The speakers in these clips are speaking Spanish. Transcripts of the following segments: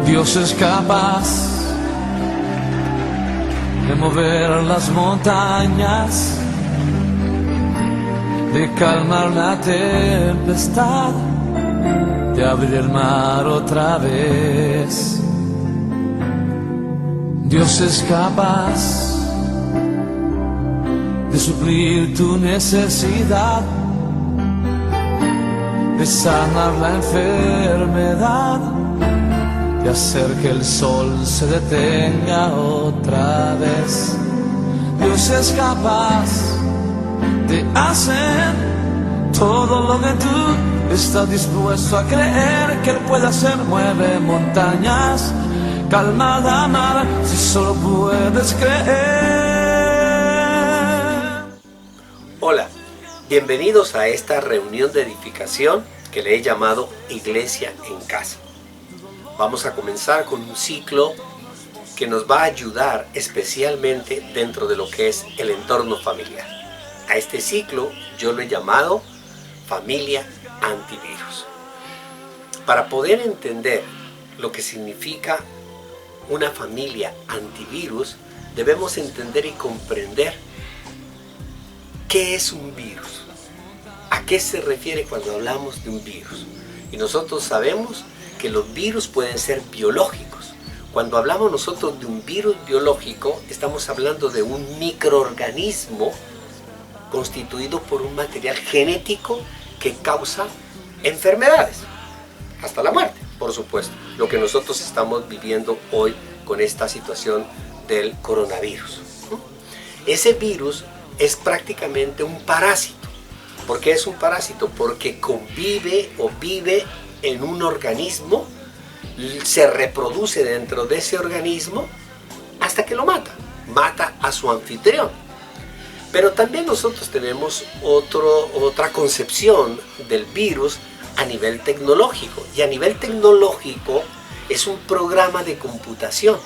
Dios es capaz de mover las montañas, de calmar la tempestad, de abrir el mar otra vez. Dios es capaz de suplir tu necesidad, de sanar la enfermedad, de hacer que el sol se detenga otra vez. Dios es capaz de hacer todo lo que tú estás dispuesto a creer que Él puede hacer. Mueve montañas, calma la mar, si solo puedes creer. Hola, bienvenidos a esta reunión de edificación que le he llamado Iglesia en Casa. Vamos a comenzar con un ciclo que nos va a ayudar especialmente dentro de lo que es el entorno familiar. A este ciclo yo lo he llamado Familia Antivirus. Para poder entender lo que significa una familia antivirus, debemos entender y comprender qué es un virus, a qué se refiere cuando hablamos de un virus. Y nosotros sabemos que los virus pueden ser biológicos. Cuando hablamos nosotros de un virus biológico, estamos hablando de un microorganismo constituido por un material genético que causa enfermedades, hasta la muerte, por supuesto. Lo que nosotros estamos viviendo hoy con esta situación del coronavirus. Ese virus es prácticamente un parásito. ¿Por qué es un parásito? Porque convive o vive en un organismo, se reproduce dentro de ese organismo hasta que lo mata a su anfitrión. Pero también nosotros tenemos otra concepción del virus a nivel tecnológico, y a nivel tecnológico es un programa de computación,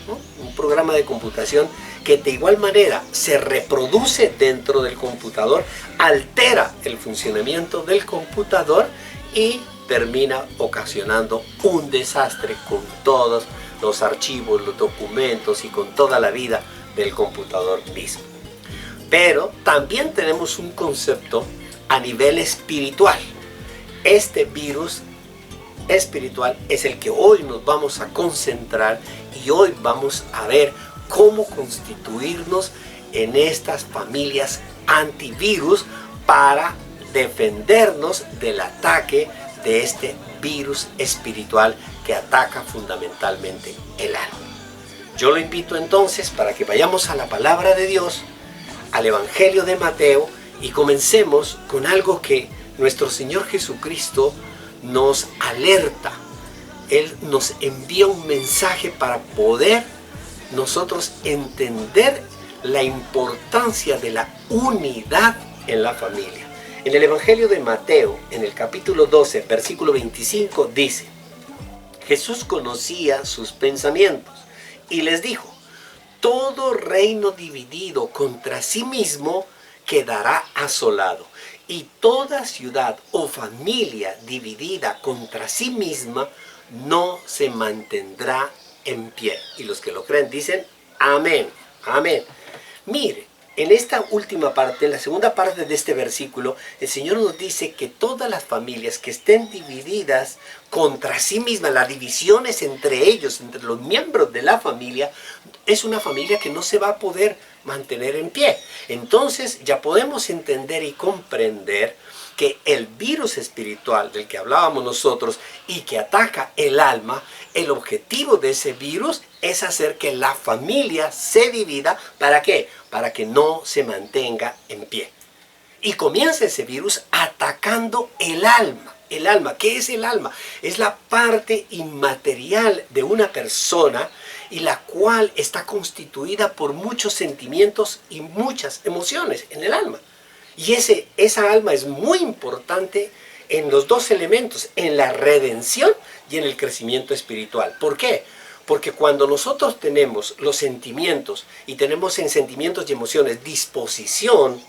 ¿no? Un programa de computación que de igual manera se reproduce dentro del computador, altera el funcionamiento del computador y termina ocasionando un desastre con todos los archivos, los documentos y con toda la vida del computador mismo. Pero también tenemos un concepto a nivel espiritual. Este virus espiritual es el que hoy nos vamos a concentrar, y hoy vamos a ver cómo constituirnos en estas familias antivirus para defendernos del ataque de este virus espiritual que ataca fundamentalmente el alma. Yo lo invito entonces para que vayamos a la palabra de Dios, al Evangelio de Mateo, y comencemos con algo que nuestro Señor Jesucristo nos alerta. Él nos envía un mensaje para poder nosotros entender la importancia de la unidad en la familia. En el Evangelio de Mateo, en el capítulo 12, versículo 25, dice: Jesús conocía sus pensamientos y les dijo: todo reino dividido contra sí mismo quedará asolado, y toda ciudad o familia dividida contra sí misma no se mantendrá en pie. Y los que lo creen dicen amén, amén. Mire, en esta última parte, en la segunda parte de este versículo, el Señor nos dice que todas las familias que estén divididas contra sí mismas, las divisiones entre ellos, entre los miembros de la familia, es una familia que no se va a poder mantener en pie. Entonces ya podemos entender y comprender que el virus espiritual del que hablábamos nosotros y que ataca el alma, el objetivo de ese virus es hacer que la familia se divida. ¿Para qué? Para que no se mantenga en pie. Y comienza ese virus atacando el alma. El alma, ¿qué es el alma? Es la parte inmaterial de una persona, y la cual está constituida por muchos sentimientos y muchas emociones en el alma. Y esa alma es muy importante en los dos elementos, en la redención y en el crecimiento espiritual. ¿Por qué? Porque cuando nosotros tenemos los sentimientos, y tenemos en sentimientos y emociones disposición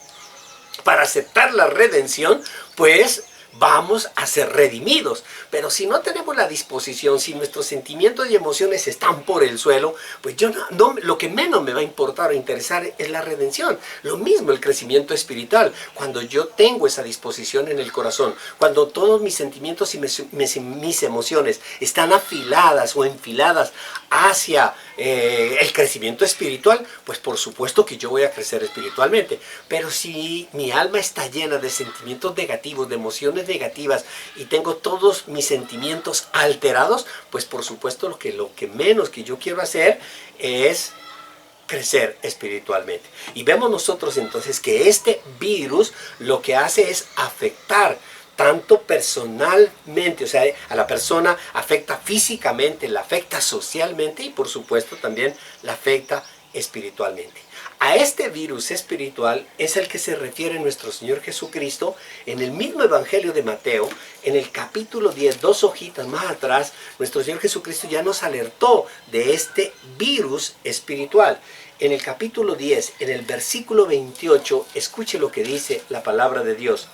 para aceptar la redención, pues vamos a ser redimidos. Pero si no tenemos la disposición, si nuestros sentimientos y emociones están por el suelo, pues lo que menos me va a importar o interesar es la redención. Lo mismo el crecimiento espiritual. Cuando yo tengo esa disposición en el corazón, cuando todos mis sentimientos y mis emociones están afiladas o enfiladas hacia el crecimiento espiritual, pues por supuesto que yo voy a crecer espiritualmente. Pero si mi alma está llena de sentimientos negativos, de emociones negativas, y tengo todos mis sentimientos alterados, pues por supuesto lo que menos que yo quiero hacer es crecer espiritualmente. Y vemos nosotros entonces que este virus lo que hace es afectar tanto personalmente, o sea, a la persona afecta físicamente, la afecta socialmente y por supuesto también la afecta espiritualmente. A este virus espiritual es el que se refiere nuestro Señor Jesucristo en el mismo Evangelio de Mateo, en el capítulo 10, 2 hojitas más atrás, nuestro Señor Jesucristo ya nos alertó de este virus espiritual. En el capítulo 10, en el versículo 28, escuche lo que dice la palabra de Dios.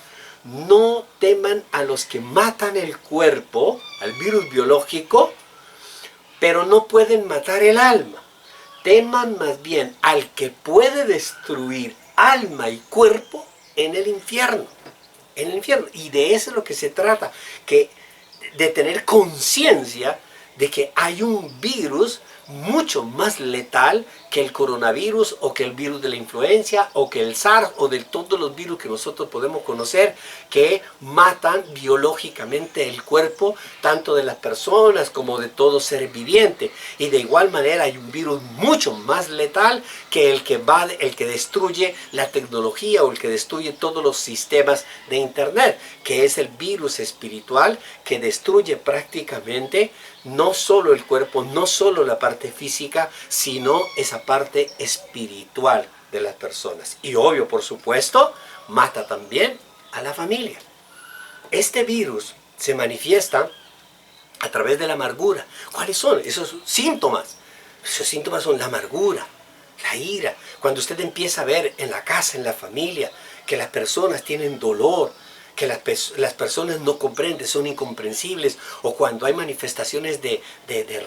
No teman a los que matan el cuerpo, al virus biológico, pero no pueden matar el alma. Teman más bien al que puede destruir alma y cuerpo en el infierno. En el infierno. Y de eso es lo que se trata, de tener conciencia de que hay un virus mucho más letal que el coronavirus o que el virus de la influenza o que el SARS o de todos los virus que nosotros podemos conocer que matan biológicamente el cuerpo tanto de las personas como de todo ser viviente. Y de igual manera hay un virus mucho más letal que el que destruye la tecnología o el que destruye todos los sistemas de internet, que es el virus espiritual que destruye prácticamente no solo el cuerpo, no solo la parte física, sino esa parte espiritual de las personas. Y obvio, por supuesto, mata también a la familia. Este virus se manifiesta a través de la amargura. ¿Cuáles son esos síntomas? Esos síntomas son la amargura, la ira. Cuando usted empieza a ver en la casa, en la familia, que las personas tienen dolor, que las personas no comprenden, son incomprensibles, o cuando hay manifestaciones de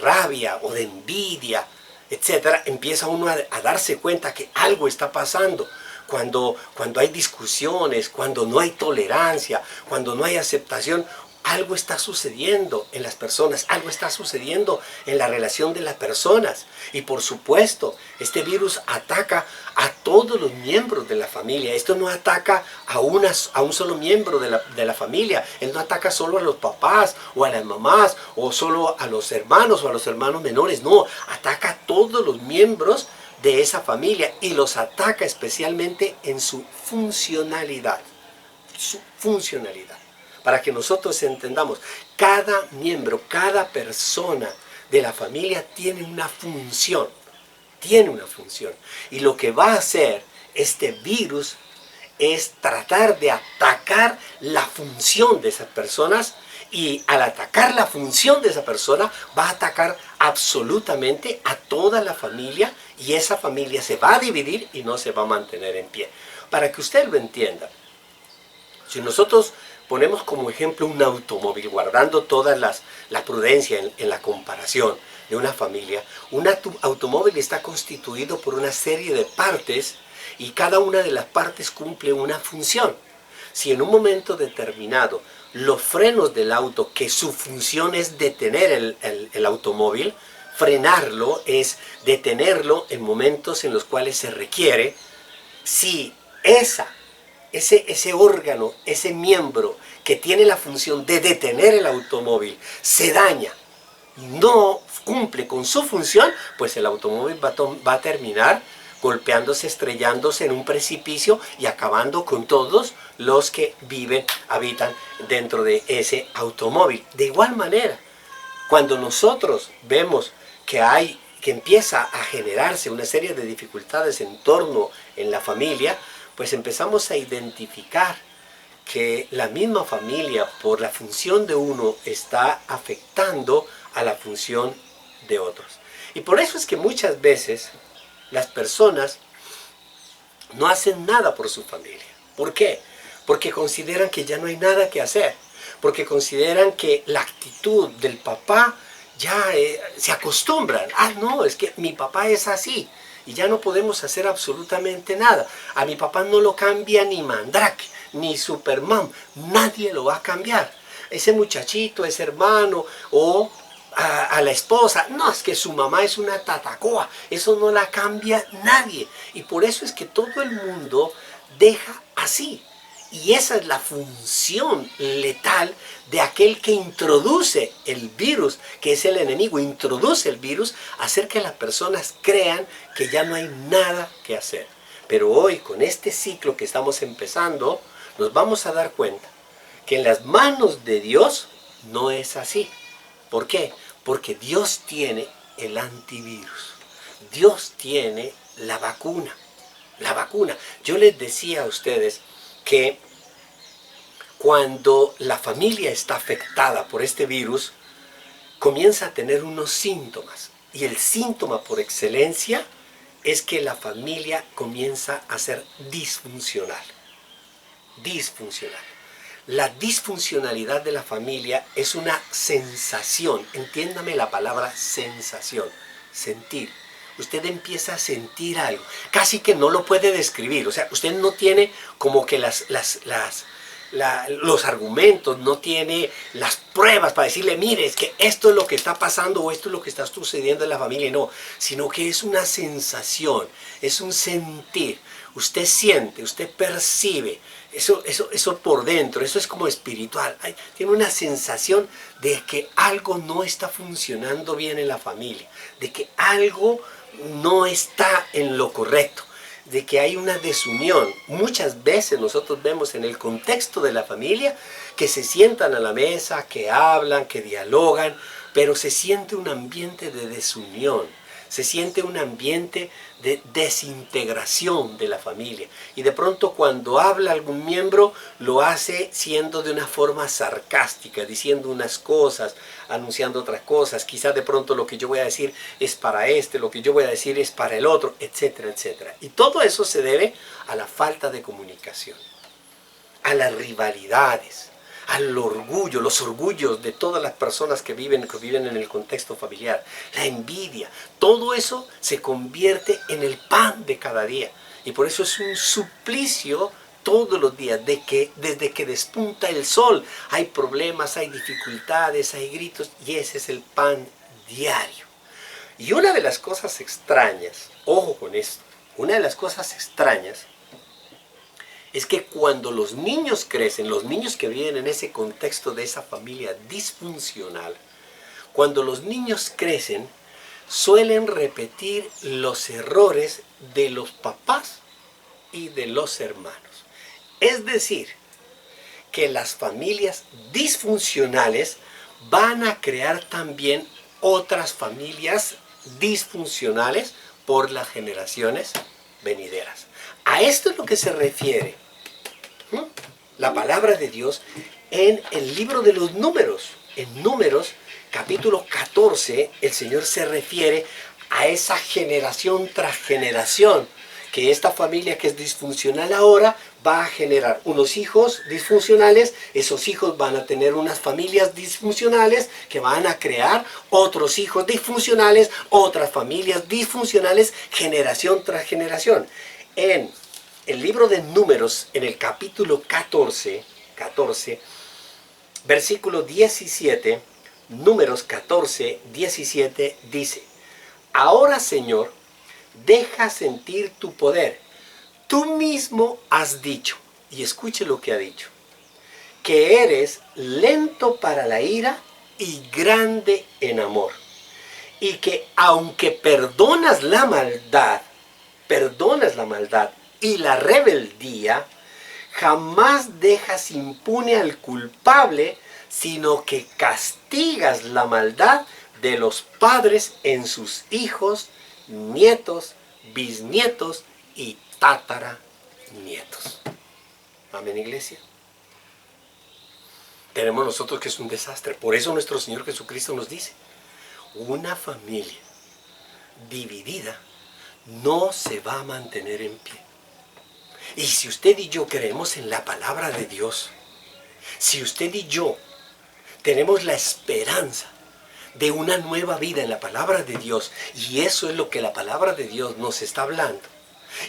rabia o de envidia, etcétera, empieza uno a darse cuenta que algo está pasando. Cuando hay discusiones, cuando no hay tolerancia, cuando no hay aceptación, algo está sucediendo en las personas, algo está sucediendo en la relación de las personas. Y por supuesto, este virus ataca a todos los miembros de la familia. Esto no ataca a un solo miembro de la familia. Él no ataca solo a los papás o a las mamás o solo a los hermanos o a los hermanos menores. No, ataca a todos los miembros de esa familia y los ataca especialmente en su funcionalidad. Su funcionalidad. Para que nosotros entendamos, cada miembro, cada persona de la familia tiene una función. Tiene una función. Y lo que va a hacer este virus es tratar de atacar la función de esas personas. Y al atacar la función de esa persona, va a atacar absolutamente a toda la familia. Y esa familia se va a dividir y no se va a mantener en pie. Para que usted lo entienda, si nosotros ponemos como ejemplo un automóvil, guardando toda la prudencia en la comparación de una familia, un automóvil está constituido por una serie de partes y cada una de las partes cumple una función. Si en un momento determinado los frenos del auto, que su función es detener el automóvil, frenarlo es detenerlo en momentos en los cuales se requiere, si ese órgano, ese miembro que tiene la función de detener el automóvil se daña, no cumple con su función, pues el automóvil va a terminar golpeándose, estrellándose en un precipicio y acabando con todos los que habitan dentro de ese automóvil. De igual manera, cuando nosotros vemos que empieza a generarse una serie de dificultades en la familia, pues empezamos a identificar que la misma familia, por la función de uno, está afectando a la función de otros. Y por eso es que muchas veces las personas no hacen nada por su familia. ¿Por qué? Porque consideran que ya no hay nada que hacer. porque consideran que la actitud del papá ya se acostumbran. Ah, no, es que mi papá es así y ya no podemos hacer absolutamente nada. A mi papá no lo cambia ni Mandrake, ni Superman, nadie lo va a cambiar. Ese muchachito, ese hermano o a la esposa, no, es que su mamá es una tatacoa, eso no la cambia nadie. Y por eso es que todo el mundo deja así. Y esa es la función letal de aquel que introduce el virus, que es el enemigo, introduce el virus, hacer que las personas crean que ya no hay nada que hacer. Pero hoy, con este ciclo que estamos empezando, nos vamos a dar cuenta que en las manos de Dios no es así. ¿Por qué? Porque Dios tiene el antivirus. Dios tiene la vacuna. La vacuna. Yo les decía a ustedes que cuando la familia está afectada por este virus, comienza a tener unos síntomas. Y el síntoma por excelencia es que la familia comienza a ser disfuncional. Disfuncional. La disfuncionalidad de la familia es una sensación. Entiéndame la palabra sensación. Sentir. Usted empieza a sentir algo. Casi que no lo puede describir. O sea, usted no tiene como que los argumentos, no tiene las pruebas para decirle, mire, es que esto es lo que está pasando o esto es lo que está sucediendo en la familia. No, sino que es una sensación, es un sentir. Usted siente, usted percibe, eso por dentro, eso es como espiritual. Tiene una sensación de que algo no está funcionando bien en la familia, de que algo no está en lo correcto, de que hay una desunión. Muchas veces nosotros vemos en el contexto de la familia que se sientan a la mesa, que hablan, que dialogan, pero se siente un ambiente de desunión, se siente un ambiente de desintegración de la familia. Y de pronto cuando habla algún miembro lo hace siendo de una forma sarcástica, diciendo unas cosas, anunciando otras cosas. Quizás de pronto lo que yo voy a decir es para este, lo que yo voy a decir es para el otro, etcétera, etcétera. Y todo eso se debe a la falta de comunicación, a las rivalidades, al orgullo, los orgullos de todas las personas que viven en el contexto familiar, la envidia. Todo eso se convierte en el pan de cada día. Y por eso es un suplicio todos los días, desde que despunta el sol hay problemas, hay dificultades, hay gritos, y ese es el pan diario. Y una de las cosas extrañas, ojo con esto, una de las cosas extrañas es que cuando los niños crecen, los niños que viven en ese contexto de esa familia disfuncional, cuando los niños crecen, suelen repetir los errores de los papás y de los hermanos. Es decir, que las familias disfuncionales van a crear también otras familias disfuncionales por las generaciones venideras. A esto es lo que se refiere la palabra de Dios en el libro de los Números. En Números, capítulo 14, el Señor se refiere a esa generación tras generación, que esta familia que es disfuncional ahora va a generar unos hijos disfuncionales, esos hijos van a tener unas familias disfuncionales que van a crear otros hijos disfuncionales, otras familias disfuncionales, generación tras generación. En el libro de Números, en el capítulo 14, versículo 17, Números 14, 17, dice: Ahora, Señor, deja sentir tu poder. Tú mismo has dicho, y escuche lo que ha dicho, que eres lento para la ira y grande en amor. Y que aunque perdonas la maldad y la rebeldía, jamás dejas impune al culpable, sino que castigas la maldad de los padres en sus hijos, nietos, bisnietos y tataranietos. Amén, iglesia. Tenemos nosotros que es un desastre. Por eso nuestro Señor Jesucristo nos dice: una familia dividida no se va a mantener en pie. Y si usted y yo creemos en la palabra de Dios, Si usted y yo tenemos la esperanza de una nueva vida en la palabra de Dios, y eso es lo que la palabra de Dios nos está hablando,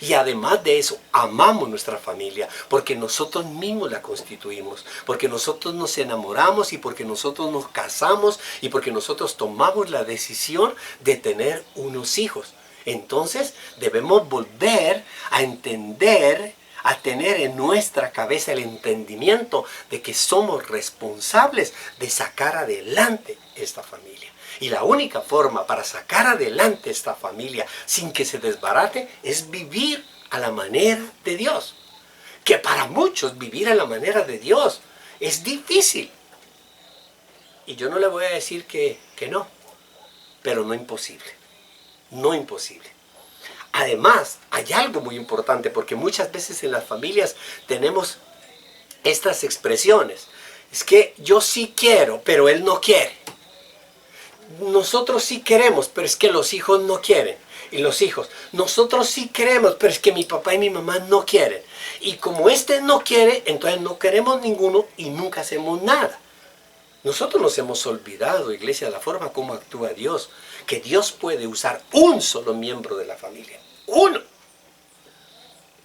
y además de eso, amamos nuestra familia, porque nosotros mismos la constituimos, porque nosotros nos enamoramos y porque nosotros nos casamos y porque nosotros tomamos la decisión de tener unos hijos. Entonces debemos volver a entender, a tener en nuestra cabeza el entendimiento de que somos responsables de sacar adelante esta familia. Y la única forma para sacar adelante esta familia sin que se desbarate es vivir a la manera de Dios. Que para muchos vivir a la manera de Dios es difícil. Y yo no le voy a decir que no, pero no imposible. No imposible. Además, hay algo muy importante, porque muchas veces en las familias tenemos estas expresiones. Es que yo sí quiero, pero él no quiere. Nosotros sí queremos, pero es que los hijos no quieren. Y los hijos, nosotros sí queremos, pero es que mi papá y mi mamá no quieren. Y como este no quiere, entonces no queremos ninguno y nunca hacemos nada. Nosotros nos hemos olvidado, iglesia, de la forma como actúa Dios. Que Dios puede usar un solo miembro de la familia. Uno.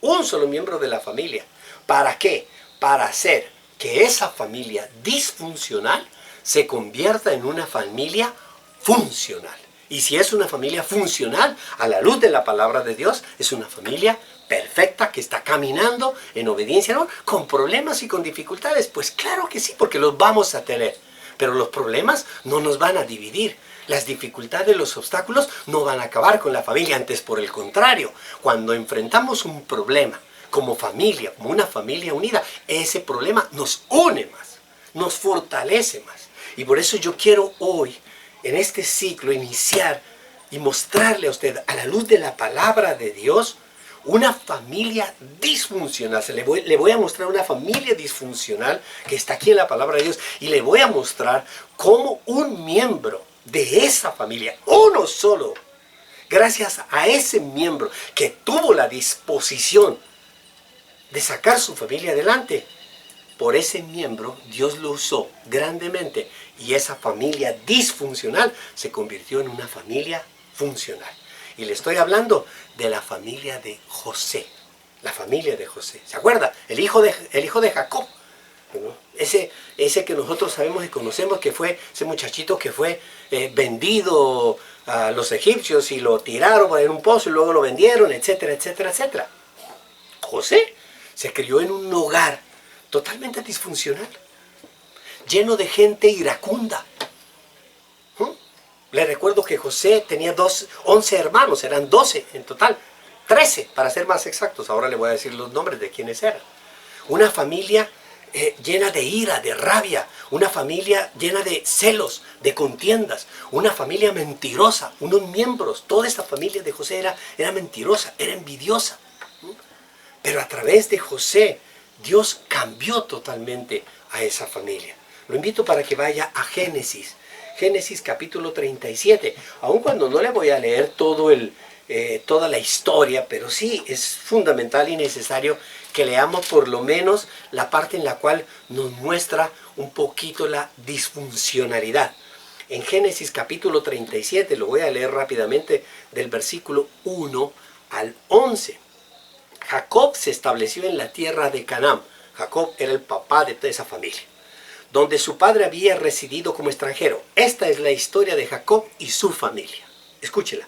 Un solo miembro de la familia. ¿Para qué? Para hacer que esa familia disfuncional se convierta en una familia funcional. Y si es una familia funcional, a la luz de la palabra de Dios, es una familia perfecta que está caminando en obediencia, ¿no? Con problemas y con dificultades. Pues claro que sí, porque los vamos a tener. Pero los problemas no nos van a dividir. Las dificultades, los obstáculos no van a acabar con la familia. Antes, por el contrario, cuando enfrentamos un problema como familia, como una familia unida, ese problema nos une más, nos fortalece más. Y por eso yo quiero hoy, en este ciclo, iniciar y mostrarle a usted, a la luz de la palabra de Dios, una familia disfuncional. Le voy a mostrar una familia disfuncional que está aquí en la palabra de Dios, y le voy a mostrar cómo un miembro de esa familia, uno solo, gracias a ese miembro que tuvo la disposición de sacar su familia adelante, por ese miembro Dios lo usó grandemente, y esa familia disfuncional se convirtió en una familia funcional. Y le estoy hablando de la familia de José. La familia de José. ¿Se acuerda? El hijo de Jacob. Ese que nosotros sabemos y conocemos, que fue ese muchachito que fue vendido a los egipcios y lo tiraron en un pozo y luego lo vendieron, etcétera, etcétera, etcétera. José se crió en un hogar totalmente disfuncional, lleno de gente iracunda. Le recuerdo que José tenía 11 hermanos, eran 12 en total, 13 para ser más exactos. Ahora le voy a decir los nombres de quienes eran. Una familia llena de ira, de rabia, una familia llena de celos, de contiendas, una familia mentirosa, unos miembros, toda esta familia de José era mentirosa, era envidiosa. Pero a través de José, Dios cambió totalmente a esa familia. Lo invito para que vaya a Génesis capítulo 37, aun cuando no le voy a leer toda la historia, pero sí es fundamental y necesario que leamos por lo menos la parte en la cual nos muestra un poquito la disfuncionalidad. En Génesis capítulo 37, lo voy a leer rápidamente del versículo 1 al 11. Jacob se estableció en la tierra de Canaán. Jacob era el papá de toda esa familia, donde su padre había residido como extranjero. Esta es la historia de Jacob y su familia. Escúchela.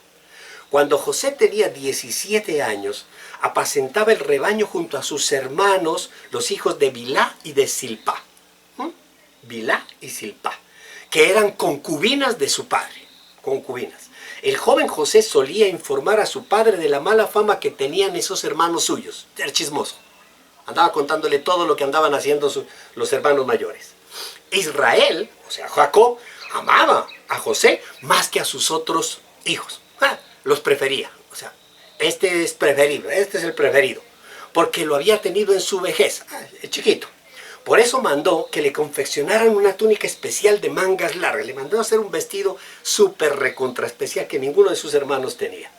Cuando José tenía 17 años, apacentaba el rebaño junto a sus hermanos, los hijos de Bilhá y de Zilpá. Bilhá y Zilpá, que eran concubinas de su padre. Concubinas. El joven José solía informar a su padre de la mala fama que tenían esos hermanos suyos. Era chismoso. Andaba contándole todo lo que andaban haciendo los hermanos mayores. Israel, o sea, Jacob, amaba a José más que a sus otros hijos. Los prefería. O sea, este es preferido, este es el preferido. Porque lo había tenido en su vejez, el chiquito. Por eso mandó que le confeccionaran una túnica especial de mangas largas. Le mandó a hacer un vestido súper recontra especial que ninguno de sus hermanos tenía.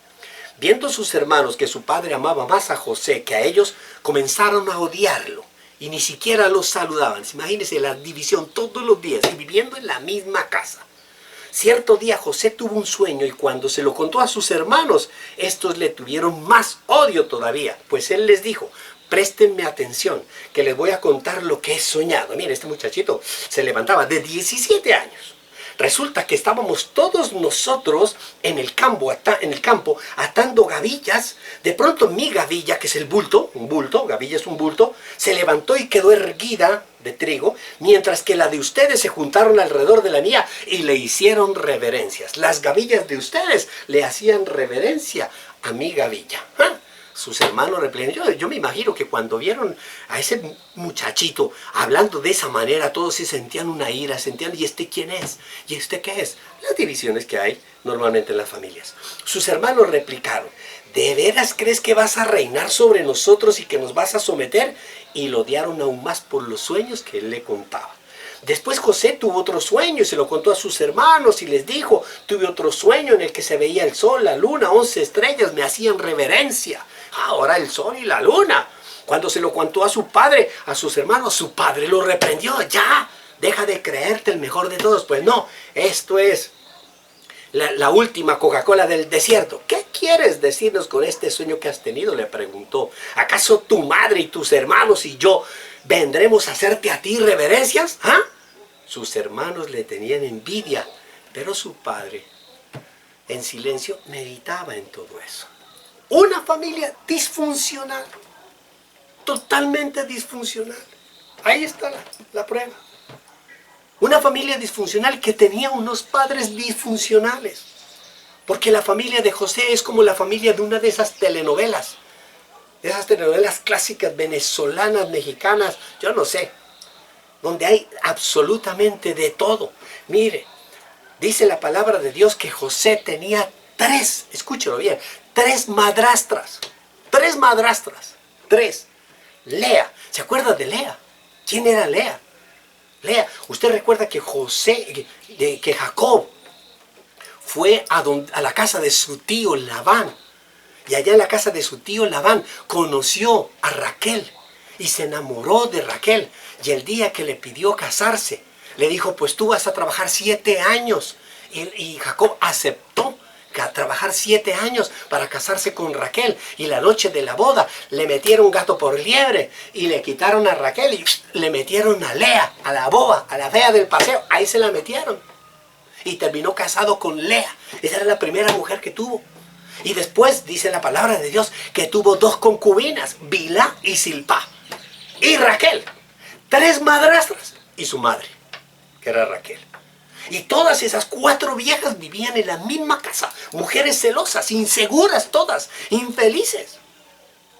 Viendo sus hermanos que su padre amaba más a José que a ellos, comenzaron a odiarlo y ni siquiera los saludaban. Imagínense la división todos los días y viviendo en la misma casa. Cierto día José tuvo un sueño y cuando se lo contó a sus hermanos, estos le tuvieron más odio todavía, pues él les dijo: préstenme atención, que les voy a contar lo que he soñado. Mire, este muchachito se levantaba de 17 años. Resulta que estábamos todos nosotros en el campo atando gavillas. De pronto mi gavilla, que es el bulto, gavilla es un bulto, se levantó y quedó erguida de trigo, mientras que la de ustedes se juntaron alrededor de la mía y le hicieron reverencias. Las gavillas de ustedes le hacían reverencia a mi gavilla. ¿Ah? Sus hermanos replicaron. Yo me imagino que cuando vieron a ese muchachito hablando de esa manera, todos se sentían una ira, sentían: ¿y este quién es? ¿Y este qué es? Las divisiones que hay normalmente en las familias. Sus hermanos replicaron: ¿de veras crees que vas a reinar sobre nosotros y que nos vas a someter? Y lo odiaron aún más por los sueños que él le contaba. Después José tuvo otro sueño y se lo contó a sus hermanos y les dijo: tuve otro sueño en el que se veía el sol, la luna, 11 estrellas me hacían reverencia. Ahora el sol y la luna. Cuando se lo contó a su padre, a sus hermanos, su padre lo reprendió: ya, deja de creerte el mejor de todos. Pues no, esto es la última Coca-Cola del desierto. ¿Qué quieres decirnos con este sueño que has tenido?, le preguntó. ¿Acaso tu madre y tus hermanos y yo vendremos a hacerte a ti reverencias? ¿Ah? Sus hermanos le tenían envidia, pero su padre en silencio meditaba en todo eso. Una familia disfuncional, totalmente disfuncional. Ahí está la prueba. Una familia disfuncional que tenía unos padres disfuncionales. Porque la familia de José es como la familia de una de esas telenovelas. De esas telenovelas clásicas venezolanas, mexicanas, yo no sé. Donde hay absolutamente de todo. Mire, dice la palabra de Dios que José tenía tres, escúchelo bien, tres madrastras. Lea, ¿se acuerda de Lea? ¿Quién era Lea? Lea, usted recuerda que que Jacob fue a la casa de su tío Labán. Y allá en la casa de su tío Labán conoció a Raquel y se enamoró de Raquel. Y el día que le pidió casarse, le dijo: pues tú vas a trabajar 7 años. Y Jacob aceptó trabajar 7 años para casarse con Raquel. Y la noche de la boda le metieron gato por liebre y le quitaron a Raquel y le metieron a Lea, a la boba, a la fea del paseo. Ahí se la metieron. Y terminó casado con Lea. Esa era la primera mujer que tuvo. Y después dice la palabra de Dios que tuvo 2 concubinas, Bilhá y Zilpá. Y Raquel, 3 madrastras y su madre, que era Raquel. Y todas esas 4 viejas vivían en la misma casa. Mujeres celosas, inseguras todas, infelices.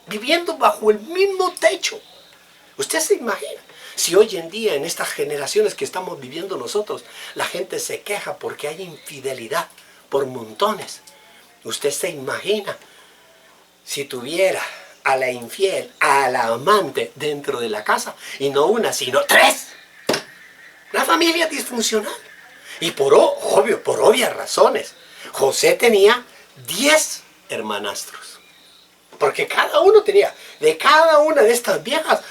Viviendo bajo el mismo techo. ¿Usted se imagina? Si hoy en día, en estas generaciones que estamos viviendo nosotros, la gente se queja porque hay infidelidad por montones. ¿Usted se imagina si tuviera a la infiel, a la amante dentro de la casa? Y no una, sino 3. La familia disfuncional. Y por obvias razones. José tenía 10 hermanastros. Porque cada uno tenía, de cada una de estas viejas,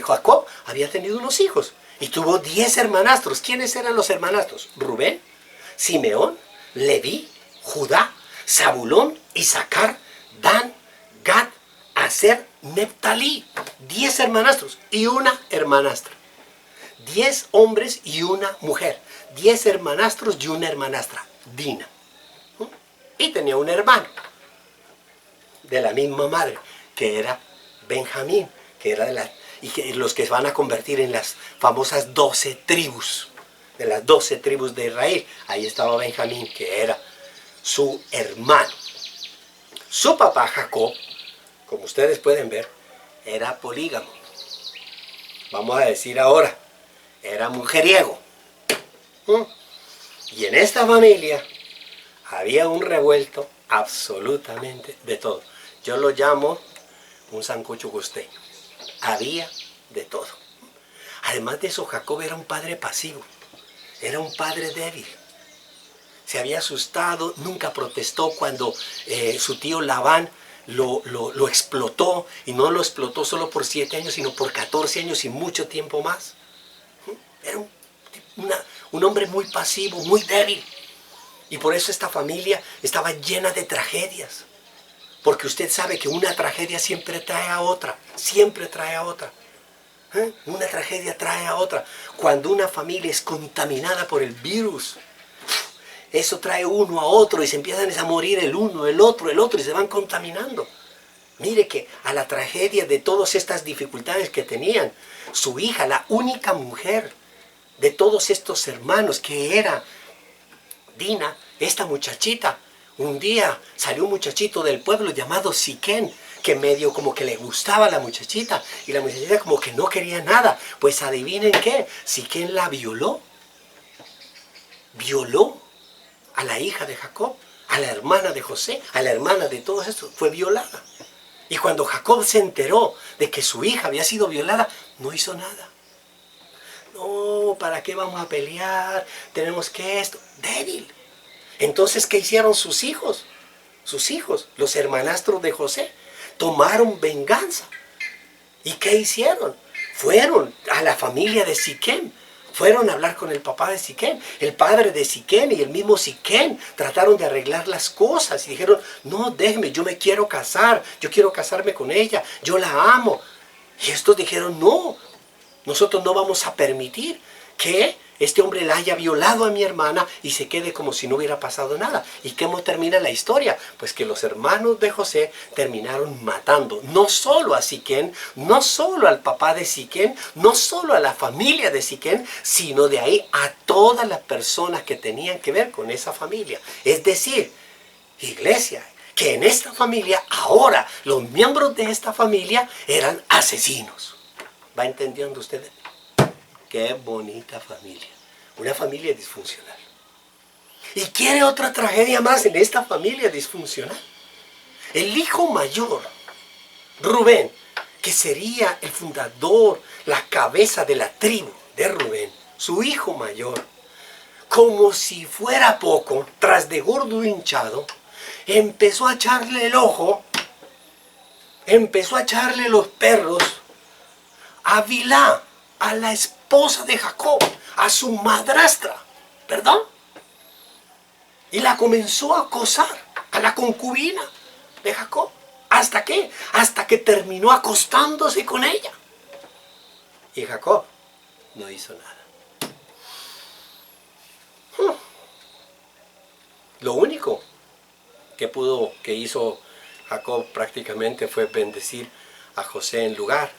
Jacob había tenido unos hijos. Y tuvo 10 hermanastros. ¿Quiénes eran los hermanastros? Rubén, Simeón, Leví, Judá, Zabulón, Isaacar, Dan, Gad, Aser, Neftalí. 10 hermanastros y una hermanastra. 10 hombres y una mujer. 10 hermanastros y una hermanastra, Dina. Y tenía un hermano de la misma madre, que era Benjamín, que era los que van a convertir en las famosas 12 tribus, de las 12 tribus de Israel. Ahí estaba Benjamín, que era su hermano. Su papá Jacob, como ustedes pueden ver, era polígamo. Vamos a decir ahora, era mujeriego. Y en esta familia había un revuelto absolutamente de todo. Yo lo llamo un sancocho costeño. Había de todo. Además de eso, Jacob era un padre pasivo. Era un padre débil. Se había asustado, nunca protestó cuando su tío Labán lo explotó, y no lo explotó solo por 7 años, sino por 14 años y mucho tiempo más. Era un hombre muy pasivo, muy débil. Y por eso esta familia estaba llena de tragedias. Porque usted sabe que una tragedia siempre trae a otra, siempre trae a otra. Una tragedia trae a otra. Cuando una familia es contaminada por el virus, eso trae uno a otro y se empiezan a morir el uno, el otro y se van contaminando. Mire que a la tragedia de todas estas dificultades que tenían, su hija, la única mujer de todos estos hermanos, que era Dina, esta muchachita, un día salió un muchachito del pueblo llamado Siquén, que medio como que le gustaba a la muchachita, y la muchachita como que no quería nada. Pues adivinen qué, Siquén la violó. Violó a la hija de Jacob, a la hermana de José, a la hermana de todos estos, fue violada. Y cuando Jacob se enteró de que su hija había sido violada, no hizo nada. No, ¿para qué vamos a pelear? Tenemos que esto. Débil. Entonces, ¿qué hicieron sus hijos? Sus hijos, los hermanastros de José, tomaron venganza. ¿Y qué hicieron? Fueron a la familia de Siquén. Fueron a hablar con el papá de Siquén, el padre de Siquén y el mismo Siquén. Trataron de arreglar las cosas y dijeron, no, déjeme, yo me quiero casar, yo quiero casarme con ella, yo la amo. Y estos dijeron, no, nosotros no vamos a permitir que este hombre la haya violado a mi hermana y se quede como si no hubiera pasado nada. ¿Y cómo termina la historia? Pues que los hermanos de José terminaron matando no solo a Siquén, no solo al papá de Siquén, no solo a la familia de Siquén, sino de ahí a todas las personas que tenían que ver con esa familia. Es decir, iglesia, que en esta familia ahora los miembros de esta familia eran asesinos. ¿Va entendiendo usted? Qué bonita familia. Una familia disfuncional. ¿Y quiere otra tragedia más en esta familia disfuncional? El hijo mayor, Rubén, que sería el fundador, la cabeza de la tribu de Rubén, su hijo mayor, como si fuera poco, tras de gordo hinchado, empezó a echarle el ojo, empezó a echarle los perros a Bilhá, a la esposa de Jacob, a su madrastra, ¿perdón? Y la comenzó a acosar, a la concubina de Jacob. ¿Hasta qué? Hasta que terminó acostándose con ella. Y Jacob no hizo nada. Lo único que hizo Jacob prácticamente fue bendecir a José en lugar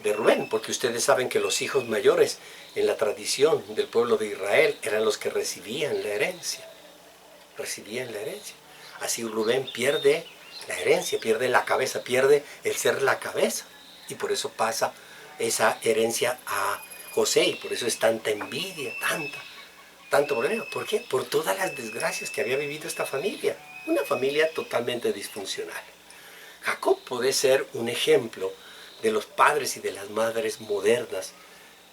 de Rubén, porque ustedes saben que los hijos mayores en la tradición del pueblo de Israel eran los que recibían la herencia. Recibían la herencia. Así Rubén pierde la herencia, pierde la cabeza, pierde el ser la cabeza. Y por eso pasa esa herencia a José, y por eso es tanta envidia, tanto problema. ¿Por qué? Por todas las desgracias que había vivido esta familia. Una familia totalmente disfuncional. Jacob puede ser un ejemplo de los padres y de las madres modernas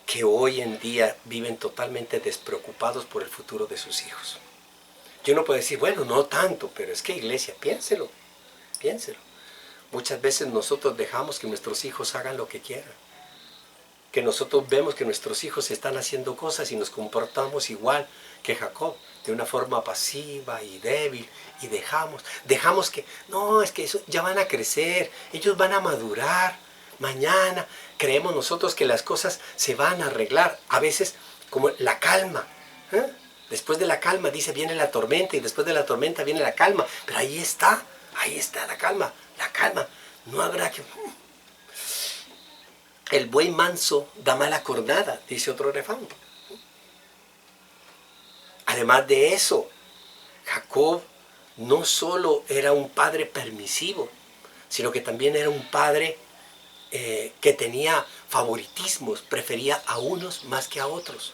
que hoy en día viven totalmente despreocupados por el futuro de sus hijos. Yo no puedo decir, bueno, no tanto, pero es que iglesia, piénselo. Muchas veces nosotros dejamos que nuestros hijos hagan lo que quieran. Que nosotros vemos que nuestros hijos están haciendo cosas y nos comportamos igual que Jacob, de una forma pasiva y débil, y dejamos que, no, es que eso, ya van a crecer, ellos van a madurar, mañana creemos nosotros que las cosas se van a arreglar. A veces como la calma, después de la calma dice viene la tormenta, y después de la tormenta viene la calma, pero ahí está la calma, no habrá que... El buey manso da mala cornada, dice otro refrán. Además de eso, Jacob no solo era un padre permisivo, sino que también era un padre que tenía favoritismos, prefería a unos más que a otros.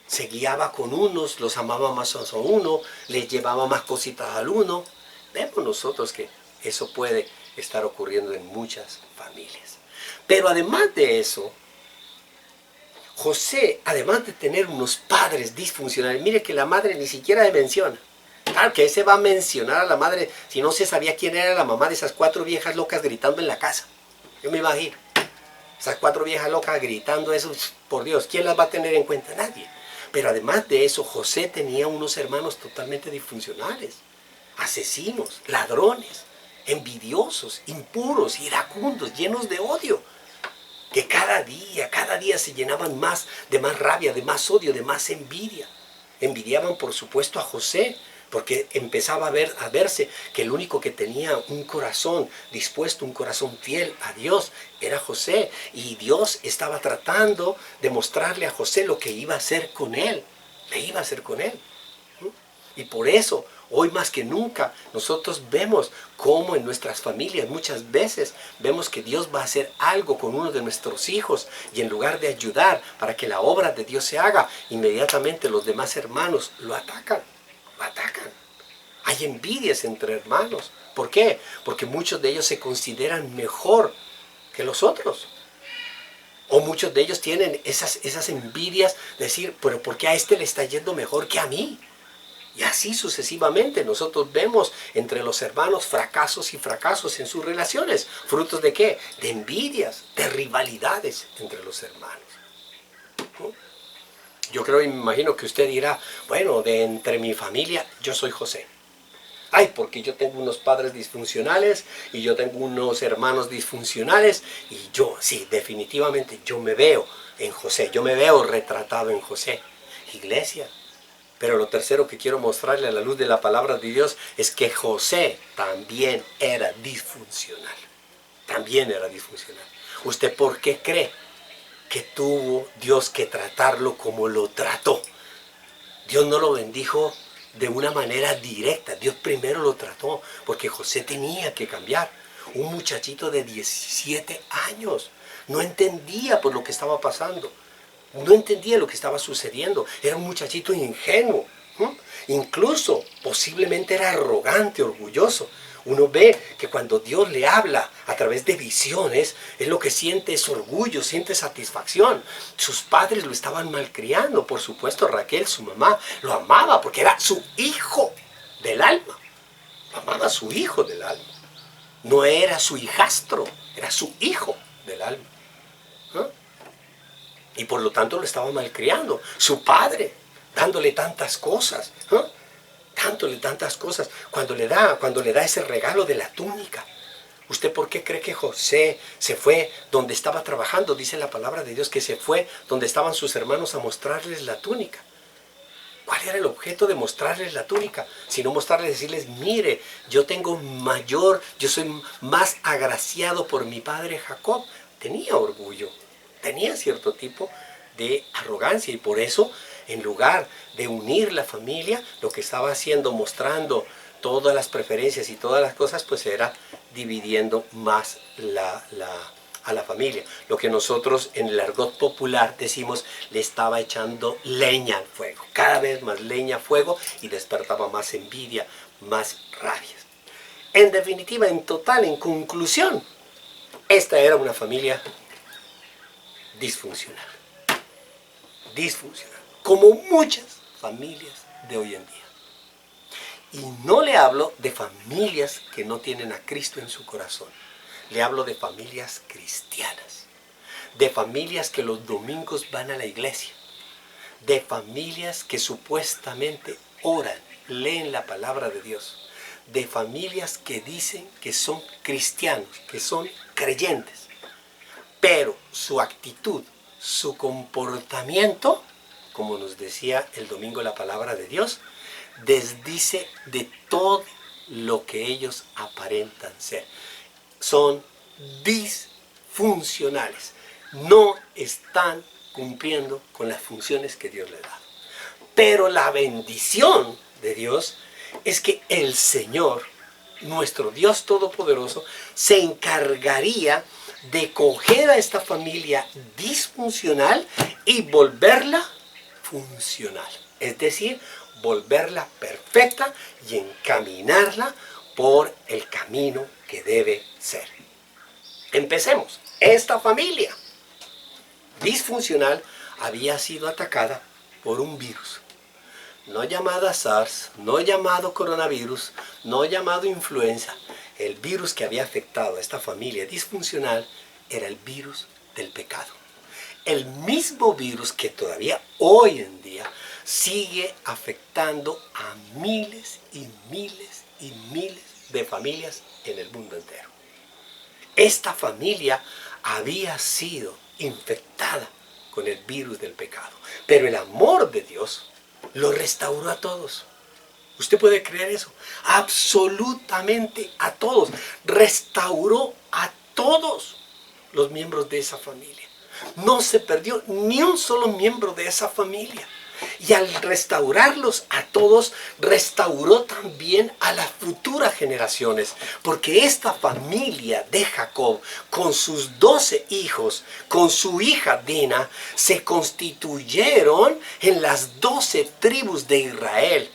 Se guiaba con unos, los amaba más a uno, les llevaba más cositas al uno. Vemos nosotros que eso puede estar ocurriendo en muchas familias. Pero además de eso, José, además de tener unos padres disfuncionales, mire que la madre ni siquiera le menciona. Claro que ese va a mencionar a la madre, si no se sabía quién era la mamá de esas 4 viejas locas gritando en la casa. Yo me imagino. Esas 4 viejas locas gritando eso, por Dios, ¿quién las va a tener en cuenta? Nadie. Pero además de eso, José tenía unos hermanos totalmente disfuncionales, asesinos, ladrones, envidiosos, impuros, iracundos, llenos de odio, que cada día se llenaban más de más rabia, de más odio, de más envidia. Envidiaban, por supuesto, a José, porque empezaba a verse que el único que tenía un corazón dispuesto, un corazón fiel a Dios, era José. Y Dios estaba tratando de mostrarle a José lo que iba a hacer con él. Le iba a hacer con él. Y por eso, hoy más que nunca, nosotros vemos cómo en nuestras familias muchas veces vemos que Dios va a hacer algo con uno de nuestros hijos y en lugar de ayudar para que la obra de Dios se haga, inmediatamente los demás hermanos lo atacan. Lo atacan. Hay envidias entre hermanos. ¿Por qué? Porque muchos de ellos se consideran mejor que los otros. O muchos de ellos tienen esas envidias de decir, pero ¿por qué a este le está yendo mejor que a mí? Y así sucesivamente nosotros vemos entre los hermanos fracasos y fracasos en sus relaciones. ¿Frutos de qué? De envidias, de rivalidades entre los hermanos. Yo creo y me imagino que usted dirá, bueno, de entre mi familia, yo soy José. Ay, porque yo tengo unos padres disfuncionales y yo tengo unos hermanos disfuncionales y yo, sí, definitivamente yo me veo en José, yo me veo retratado en José. Iglesia. Pero lo tercero que quiero mostrarle a la luz de la palabra de Dios es que José también era disfuncional. También era disfuncional. ¿Usted por qué cree que tuvo Dios que tratarlo como lo trató? Dios no lo bendijo de una manera directa. Dios primero lo trató porque José tenía que cambiar. Un muchachito de 17 años no entendía por lo que estaba pasando. No entendía lo que estaba sucediendo. Era un muchachito ingenuo. Incluso posiblemente era arrogante, orgulloso. Uno ve que cuando Dios le habla a través de visiones, él lo que siente es orgullo, siente satisfacción. Sus padres lo estaban malcriando. Por supuesto, Raquel, su mamá, lo amaba porque era su hijo del alma. Amaba a su hijo del alma. No era su hijastro, era su hijo del alma. Y por lo tanto lo estaba malcriando. Su padre, dándole tantas cosas. Dándole tantas cosas. Cuando le da ese regalo de la túnica. ¿Usted por qué cree que José se fue donde estaba trabajando? Dice la palabra de Dios que se fue donde estaban sus hermanos a mostrarles la túnica. ¿Cuál era el objeto de mostrarles la túnica? Sino mostrarles, decirles, mire, yo soy más agraciado por mi padre Jacob. Tenía orgullo, tenía cierto tipo de arrogancia y por eso, en lugar de unir la familia, lo que estaba haciendo, mostrando todas las preferencias y todas las cosas, pues era dividiendo más a la familia. Lo que nosotros en el argot popular decimos, le estaba echando leña al fuego. Cada vez más leña al fuego y despertaba más envidia, más rabia. En definitiva, en total, en conclusión, esta era una familia disfuncional. Disfuncional. Como muchas familias de hoy en día. Y no le hablo de familias que no tienen a Cristo en su corazón. Le hablo de familias cristianas. De familias que los domingos van a la iglesia. De familias que supuestamente oran, leen la palabra de Dios. De familias que dicen que son cristianos, que son creyentes. Pero su actitud, su comportamiento, como nos decía el domingo la palabra de Dios, desdice de todo lo que ellos aparentan ser. Son disfuncionales. No están cumpliendo con las funciones que Dios les da. Pero la bendición de Dios es que el Señor, nuestro Dios Todopoderoso, se encargaría de coger a esta familia disfuncional y volverla funcional. Es decir, volverla perfecta y encaminarla por el camino que debe ser. Empecemos. Esta familia disfuncional había sido atacada por un virus. no llamada SARS, no llamado coronavirus, no llamado influenza. El virus que había afectado a esta familia disfuncional era el virus del pecado. El mismo virus que todavía hoy en día sigue afectando a miles y miles y miles de familias en el mundo entero. Esta familia había sido infectada con el virus del pecado, pero el amor de Dios lo restauró a todos. ¿Usted puede creer eso? Absolutamente a todos. Restauró a todos los miembros de esa familia. No se perdió ni un solo miembro de esa familia. Y al restaurarlos a todos, restauró también a las futuras generaciones. Porque esta familia de Jacob, con sus 12 hijos, con su hija Dina, se constituyeron en las 12 tribus de Israel.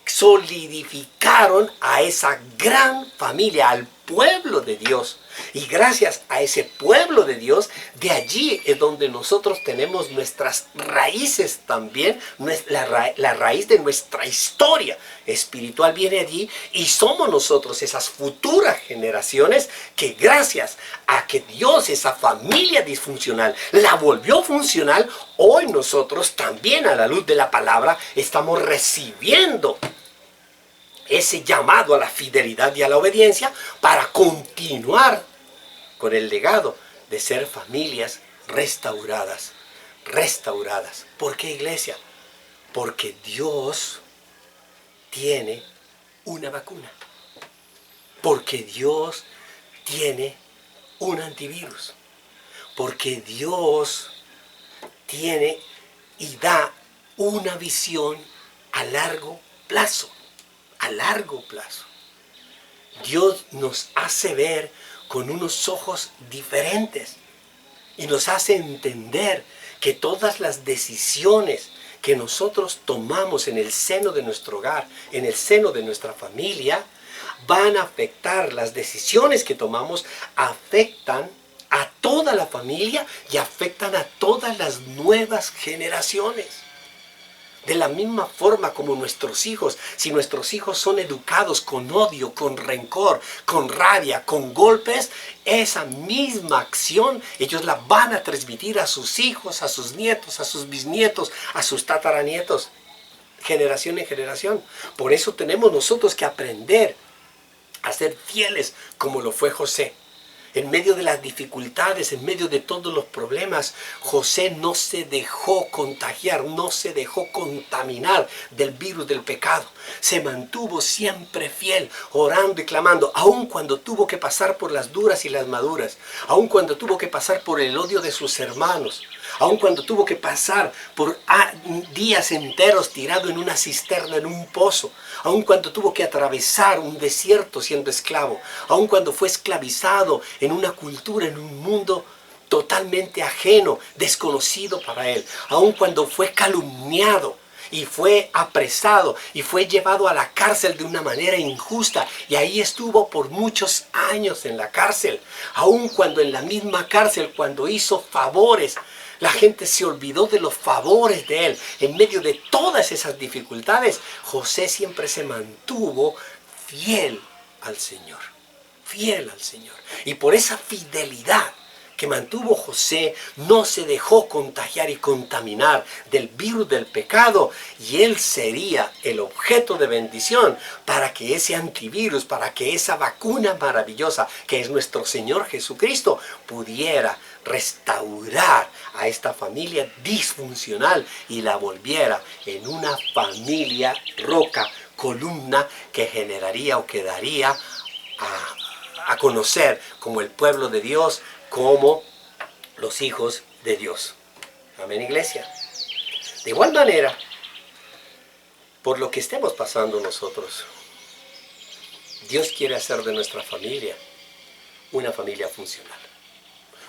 Solidificaron a esa gran familia, al pueblo de Dios. Y gracias a ese pueblo de Dios, de allí es donde nosotros tenemos nuestras raíces también, la raíz de nuestra historia espiritual viene allí, y somos nosotros esas futuras generaciones que gracias a que Dios, esa familia disfuncional, la volvió funcional, hoy nosotros también a la luz de la palabra estamos recibiendo ese llamado a la fidelidad y a la obediencia para continuar con el legado de ser familias restauradas. Restauradas. ¿Por qué, iglesia? Porque Dios tiene una vacuna. Porque Dios tiene un antivirus. Porque Dios tiene y da una visión a largo plazo. A largo plazo. Dios nos hace ver con unos ojos diferentes y nos hace entender que todas las decisiones que nosotros tomamos en el seno de nuestro hogar, en el seno de nuestra familia, van a afectar, las decisiones que tomamos afectan a toda la familia y afectan a todas las nuevas generaciones. De la misma forma como nuestros hijos, si nuestros hijos son educados con odio, con rencor, con rabia, con golpes, esa misma acción ellos la van a transmitir a sus hijos, a sus nietos, a sus bisnietos, a sus tataranietos, generación en generación. Por eso tenemos nosotros que aprender a ser fieles como lo fue José. En medio de las dificultades, en medio de todos los problemas, José no se dejó contagiar, no se dejó contaminar del virus del pecado. Se mantuvo siempre fiel, orando y clamando, aun cuando tuvo que pasar por las duras y las maduras, aun cuando tuvo que pasar por el odio de sus hermanos, aun cuando tuvo que pasar por días enteros tirado en una cisterna, en un pozo, aun cuando tuvo que atravesar un desierto siendo esclavo, aun cuando fue esclavizado en una cultura, en un mundo totalmente ajeno, desconocido para él, aun cuando fue calumniado y fue apresado y fue llevado a la cárcel de una manera injusta, y ahí estuvo por muchos años en la cárcel, aun cuando en la misma cárcel, cuando hizo favores, la gente se olvidó de los favores de él. En medio de todas esas dificultades, José siempre se mantuvo fiel al Señor. Fiel al Señor. Y por esa fidelidad que mantuvo José, no se dejó contagiar y contaminar del virus del pecado, y él sería el objeto de bendición para que ese antivirus, para que esa vacuna maravillosa que es nuestro Señor Jesucristo pudiera restaurar a esta familia disfuncional y la volviera en una familia roca, columna, que generaría o que daría a conocer como el pueblo de Dios, como los hijos de Dios. Amén, iglesia. De igual manera, por lo que estemos pasando nosotros, Dios quiere hacer de nuestra familia una familia funcional,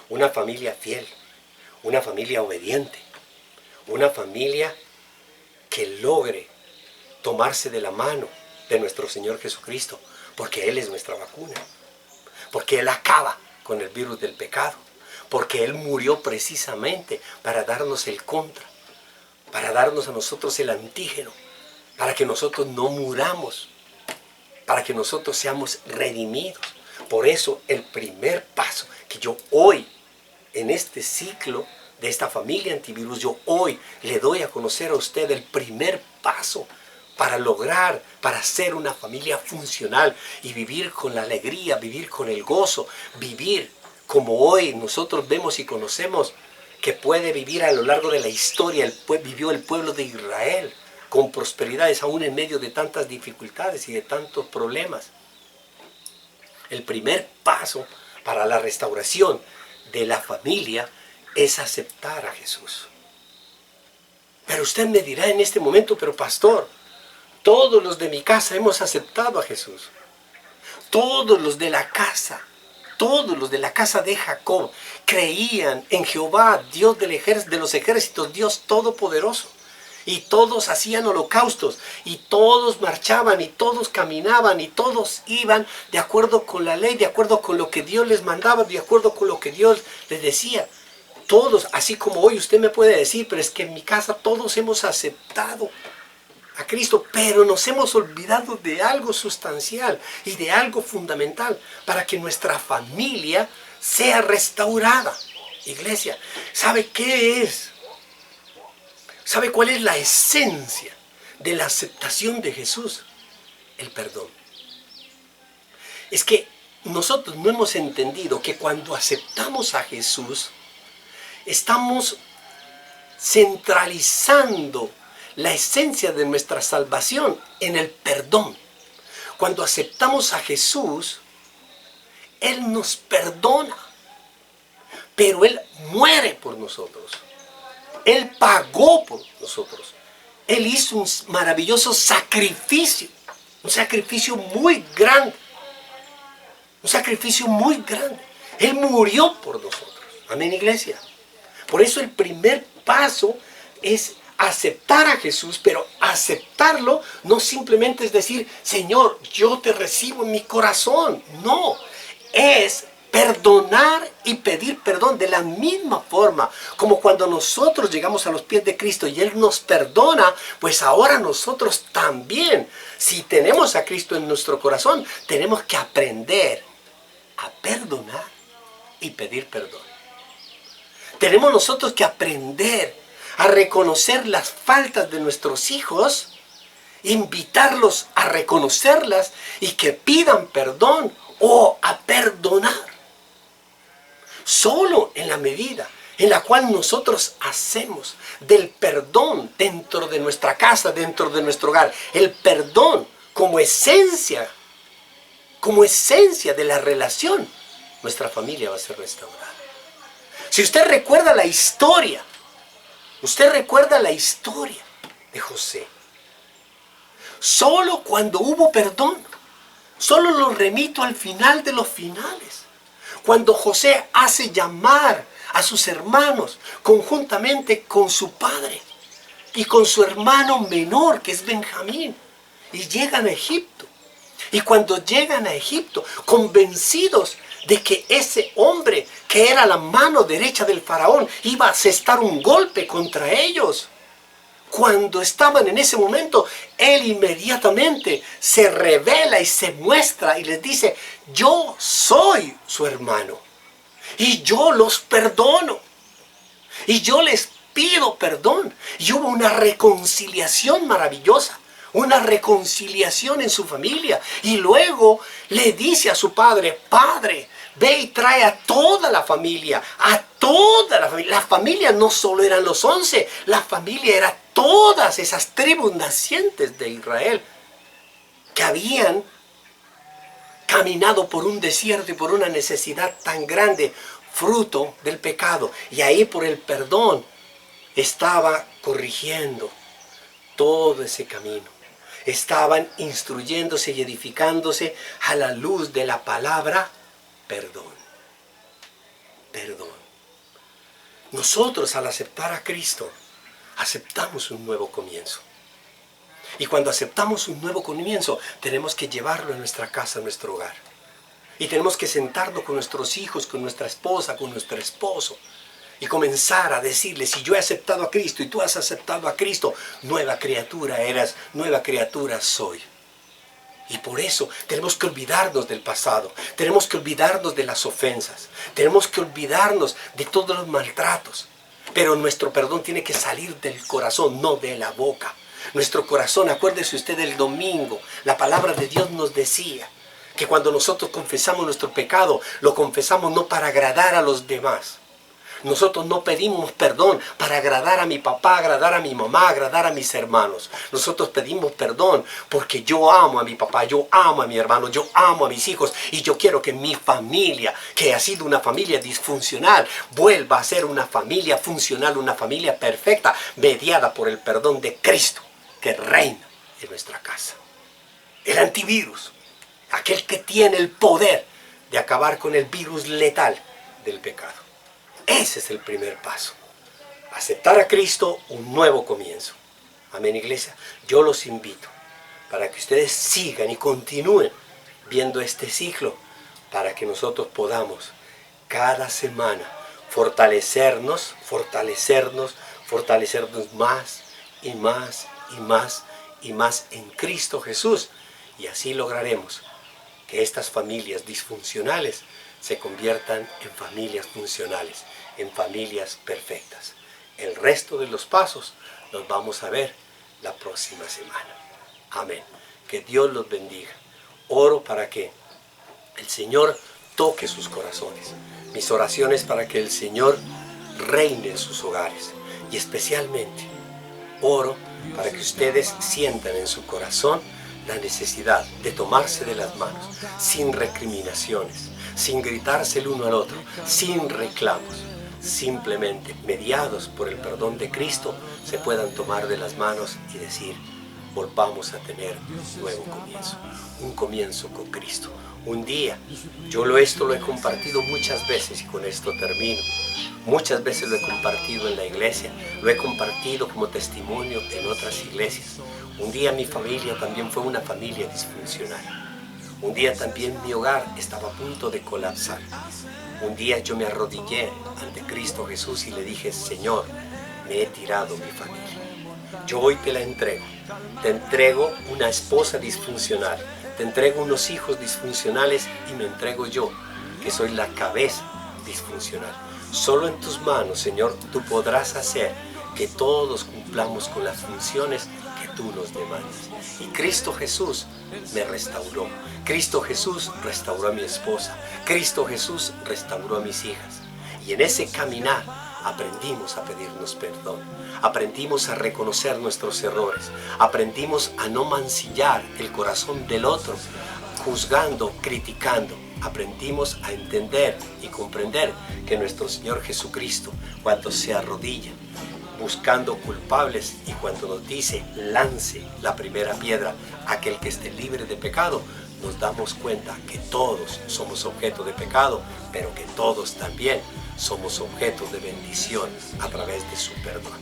una familia fiel, una familia obediente, una familia que logre tomarse de la mano de nuestro Señor Jesucristo, porque Él es nuestra vacuna, porque Él acaba con el virus del pecado, porque Él murió precisamente para darnos el contra, para darnos a nosotros el antígeno, para que nosotros no muramos, para que nosotros seamos redimidos. Por eso el primer paso que yo hoy, en este ciclo de esta familia antivirus, yo hoy le doy a conocer a usted el primer paso para lograr, para ser una familia funcional y vivir con la alegría, vivir con el gozo, vivir como hoy nosotros vemos y conocemos que puede vivir a lo largo de la historia, vivió el pueblo de Israel con prosperidades aún en medio de tantas dificultades y de tantos problemas. El primer paso para la restauración de la familia es aceptar a Jesús. Pero usted me dirá en este momento, pero pastor, todos los de mi casa hemos aceptado a Jesús. Todos los de la casa de Jacob creían en Jehová, Dios de los ejércitos, Dios todopoderoso. Y todos hacían holocaustos, y todos marchaban, y todos caminaban, y todos iban de acuerdo con la ley, de acuerdo con lo que Dios les mandaba, de acuerdo con lo que Dios les decía. Todos, así como hoy usted me puede decir, pero es que en mi casa todos hemos aceptado a Cristo, pero nos hemos olvidado de algo sustancial y de algo fundamental para que nuestra familia sea restaurada. Iglesia, ¿sabe qué es? ¿Sabe cuál es la esencia de la aceptación de Jesús? El perdón. Es que nosotros no hemos entendido que cuando aceptamos a Jesús, estamos centralizando la esencia de nuestra salvación en el perdón. Cuando aceptamos a Jesús, Él nos perdona, pero Él muere por nosotros. Él pagó por nosotros. Él hizo un maravilloso sacrificio, un sacrificio muy grande, un sacrificio muy grande. Él murió por nosotros. Amén, iglesia. Por eso el primer paso es aceptar a Jesús, pero aceptarlo no simplemente es decir, Señor, yo te recibo en mi corazón. No, es perdonar y pedir perdón de la misma forma como cuando nosotros llegamos a los pies de Cristo y Él nos perdona, pues ahora nosotros también, si tenemos a Cristo en nuestro corazón, tenemos que aprender a perdonar y pedir perdón. Tenemos nosotros que aprender a reconocer las faltas de nuestros hijos, invitarlos a reconocerlas y que pidan perdón o a perdonar. Solo en la medida en la cual nosotros hacemos del perdón dentro de nuestra casa, dentro de nuestro hogar, el perdón como esencia de la relación, nuestra familia va a ser restaurada. Si usted recuerda la historia, de José. Solo cuando hubo perdón, solo lo remito al final de los finales. Cuando José hace llamar a sus hermanos conjuntamente con su padre y con su hermano menor, que es Benjamín, y llegan a Egipto. Y cuando llegan a Egipto, convencidos de que ese hombre que era la mano derecha del faraón iba a asestar un golpe contra ellos, cuando estaban en ese momento, él inmediatamente se revela y se muestra y les dice, yo soy su hermano y yo los perdono y yo les pido perdón. Y hubo una reconciliación maravillosa, una reconciliación en su familia. Y luego le dice a su padre, Padre, ve y trae a toda la familia, a toda la familia. La familia no solo eran los 11, la familia era todas esas tribus nacientes de Israel que habían caminado por un desierto y por una necesidad tan grande, fruto del pecado. Y ahí por el perdón estaba corrigiendo todo ese camino. Estaban instruyéndose y edificándose a la luz de la palabra perdón. Perdón. Nosotros al aceptar a Cristo, aceptamos un nuevo comienzo. Y cuando aceptamos un nuevo comienzo, tenemos que llevarlo a nuestra casa, a nuestro hogar. Y tenemos que sentarnos con nuestros hijos, con nuestra esposa, con nuestro esposo. y comenzar a decirle, si yo he aceptado a Cristo y tú has aceptado a Cristo, nueva criatura eras, nueva criatura soy. Y por eso tenemos que olvidarnos del pasado, tenemos que olvidarnos de las ofensas, tenemos que olvidarnos de todos los maltratos. Pero nuestro perdón tiene que salir del corazón, no de la boca. Nuestro corazón, acuérdese usted del domingo, la palabra de Dios nos decía que cuando nosotros confesamos nuestro pecado, lo confesamos no para agradar a los demás. Nosotros no pedimos perdón para agradar a mi papá, agradar a mi mamá, agradar a mis hermanos. Nosotros pedimos perdón porque yo amo a mi papá, yo amo a mi hermano, yo amo a mis hijos. Y yo quiero que mi familia, que ha sido una familia disfuncional, vuelva a ser una familia funcional, una familia perfecta, mediada por el perdón de Cristo, que reina en nuestra casa. El antivirus, aquel que tiene el poder de acabar con el virus letal del pecado. Ese es el primer paso. Aceptar a Cristo, un nuevo comienzo. Amén, iglesia. Yo los invito para que ustedes sigan y continúen viendo este ciclo, para que nosotros podamos cada semana fortalecernos más y más y más y más en Cristo Jesús. Y así lograremos que estas familias disfuncionales se conviertan en familias funcionales, en familias perfectas. El resto de los pasos los vamos a ver la próxima semana. Amén. Que Dios los bendiga. Oro para que el Señor toque sus corazones. Mis oraciones para que el Señor reine en sus hogares. Y especialmente oro para que ustedes sientan en su corazón la necesidad de tomarse de las manos, sin recriminaciones, sin gritarse el uno al otro, sin reclamos. Simplemente, mediados por el perdón de Cristo, se puedan tomar de las manos y decir, volvamos a tener un nuevo comienzo, un comienzo con Cristo. Un día, esto lo he compartido muchas veces y con esto termino. Muchas veces lo he compartido en la iglesia, lo he compartido como testimonio en otras iglesias. Un día mi familia también fue una familia disfuncional. Un día también mi hogar estaba a punto de colapsar. Un día yo me arrodillé ante Cristo Jesús y le dije, Señor, me he tirado mi familia. Yo hoy te la entrego. Te entrego una esposa disfuncional. Te entrego unos hijos disfuncionales y me entrego yo, que soy la cabeza disfuncional. Solo en tus manos, Señor, tú podrás hacer que todos cumplamos con las funciones que tú nos demandas. Y Cristo Jesús me restauró. Cristo Jesús restauró a mi esposa. Cristo Jesús restauró a mis hijas. Y en ese caminar aprendimos a pedirnos perdón. Aprendimos a reconocer nuestros errores. Aprendimos a no mancillar el corazón del otro, juzgando, criticando. Aprendimos a entender y comprender que nuestro Señor Jesucristo, cuando se arrodilla buscando culpables y cuando nos dice lance la primera piedra aquel que esté libre de pecado, nos damos cuenta que todos somos objeto de pecado, pero que todos también somos objeto de bendición a través de su perdón.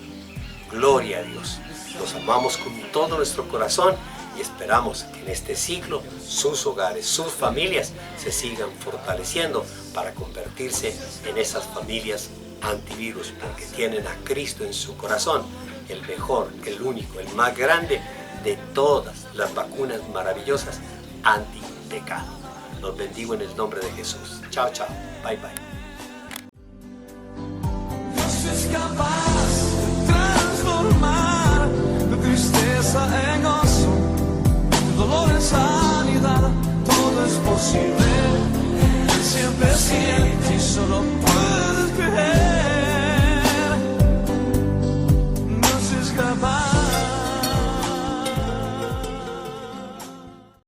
Gloria a Dios. Los amamos con todo nuestro corazón y esperamos que en este ciclo sus hogares, sus familias se sigan fortaleciendo para convertirse en esas familias antivirus, porque tienen a Cristo en su corazón, el mejor, el único, el más grande de todas las vacunas maravillosas antipecado. Los bendigo en el nombre de Jesús. Chao, chao. Bye, bye. Dios es capaz de transformar tu tristeza en gozo, tu dolor en salud.